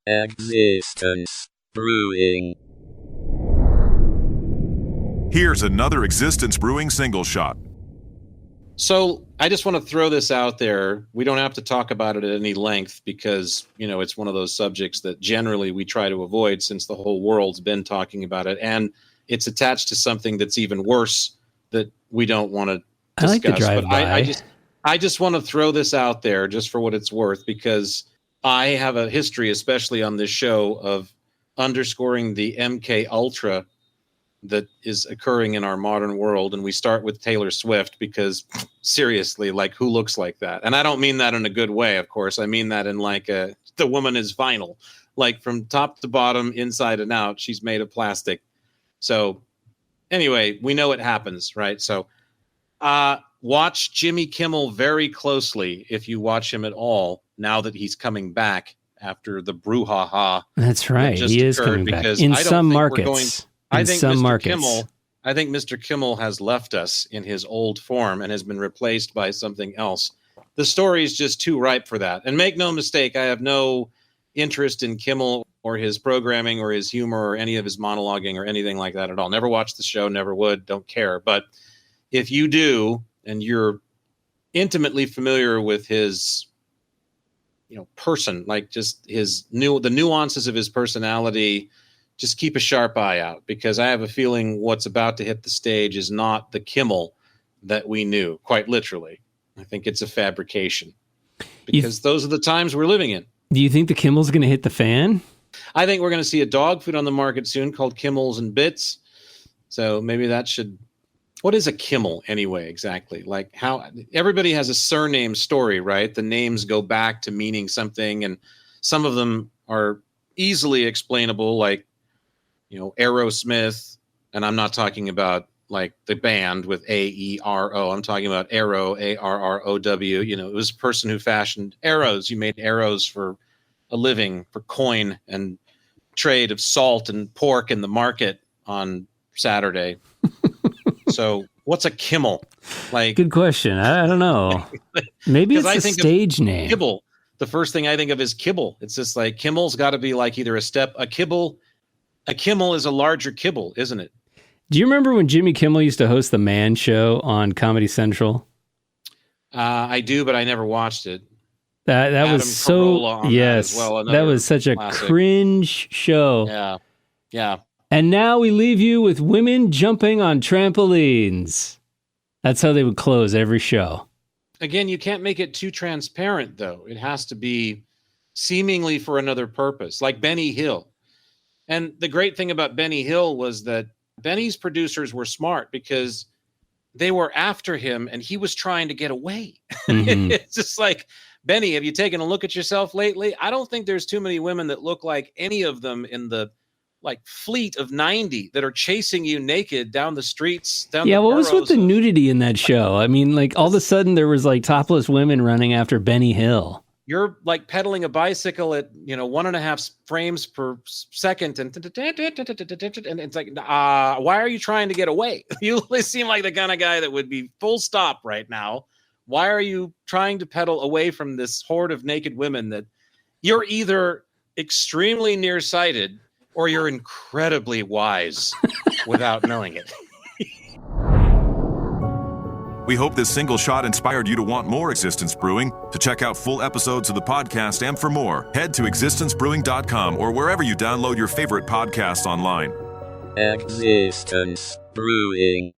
Existence Brewing. Here's another Existence Brewing single shot. So I just want to throw this out there. We don't have to talk about it at any length because, it's one of those subjects that generally we try to avoid since the whole world's been talking about it. And it's attached to something that's even worse that we don't want to discuss. I like the drive-by. But I just want to throw this out there just for what it's worth, because I have a history, especially on this show, of underscoring the MK Ultra that is occurring in our modern world. And we start with Taylor Swift because seriously, who looks like that? And I don't mean that in a good way, of course. I mean that in the woman is vinyl, from top to bottom, inside and out, she's made of plastic. So anyway, we know it happens, right? So watch Jimmy Kimmel very closely if you watch him at all, now that he's coming back after the brouhaha. That's right. He is coming back in some markets. I think Mr. Kimmel has left us in his old form and has been replaced by something else. The story is just too ripe for that. And make no mistake, I have no interest in Kimmel or his programming or his humor or any of his monologuing or anything like that at all. Never watched the show, never would, don't care. But if you do, and you're intimately familiar with his person, just the nuances of his personality, just keep a sharp eye out, because I have a feeling what's about to hit the stage is not the Kimmel that we knew, quite literally. I think it's a fabrication, because those are the times we're living in. Do you think the Kimmel's going to hit the fan? I think we're going to see a dog food on the market soon called Kimmels and Bits. So maybe that should... What is a Kimmel anyway, exactly? How everybody has a surname story, right? The names go back to meaning something, and some of them are easily explainable, Aerosmith, and I'm not talking about the band with A-E-R-O. I'm talking about Arrow, A-R-R-O-W. It was a person who fashioned arrows. You made arrows for a living, for coin and trade of salt and pork in the market on Saturday. So what's a Kimmel? Good question. I don't know. Maybe it's a stage name. Kibble. The first thing I think of is kibble. It's just Kimmel's got to be either a kibble. A Kimmel is a larger kibble, isn't it? Do you remember when Jimmy Kimmel used to host the Man Show on Comedy Central? I do, but I never watched it. That was so, yes, that was such a cringe show. Yeah. And now we leave you with women jumping on trampolines. That's how they would close every show. Again, you can't make it too transparent, though. It has to be seemingly for another purpose, like Benny Hill. And the great thing about Benny Hill was that Benny's producers were smart, because they were after him and he was trying to get away. Mm-hmm. It's just Benny, have you taken a look at yourself lately? I don't think there's too many women that look like any of them in the fleet of 90 that are chasing you naked down the streets. What was with the nudity in that show? I mean, all of a sudden there was topless women running after Benny Hill. You're pedaling a bicycle at 1.5 frames per second, and it's why are you trying to get away? You seem like the kind of guy that would be full stop right now. Why are you trying to pedal away from this horde of naked women that you're either extremely nearsighted or you're incredibly wise without knowing it? We hope this single shot inspired you to want more Existence Brewing. To check out full episodes of the podcast and for more, head to existencebrewing.com or wherever you download your favorite podcasts online. Existence Brewing.